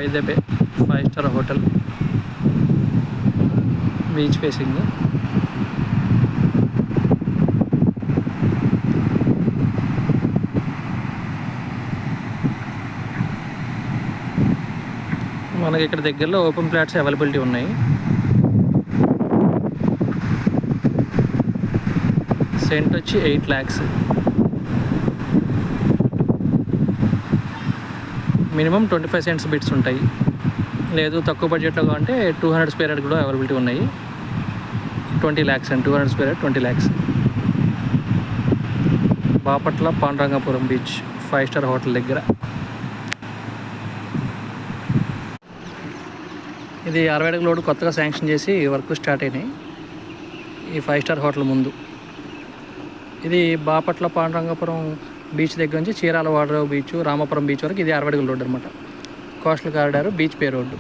By the bay 5 star hotel, beach facing. మనకి ఇక్కడ దగ్గరలో ఓపెన్ ప్లాట్స్ అవైలబిలిటీ ఉన్నాయి. సెంట్ వచ్చి 8 lakhs. మినిమం 25 cents బిట్స్ ఉంటాయి. లేదు తక్కువ బడ్జెట్లో అంటే 200 square yard కూడా అవైలబిలిటీ ఉన్నాయి. 20 lakhs and 200 square yard 20 lakhs. Bapatla Pandurangapuram beach 5 star hotel దగ్గర. ఇది 60 అడుగుల రోడ్డు కొత్తగా శాంక్షన్ చేసి వర్క్ స్టార్ట్ అయినాయి ఈ 5 స్టార్ హోటల్ ముందు. ఇది బాపట్ల పాండురంగాపురం బీచ్ దగ్గర నుంచి Chirala water beach, Ramapuram beach వరకు ఇది 60 అడుగుల రోడ్డు అనమాట. Coastal corridor, beach pay road.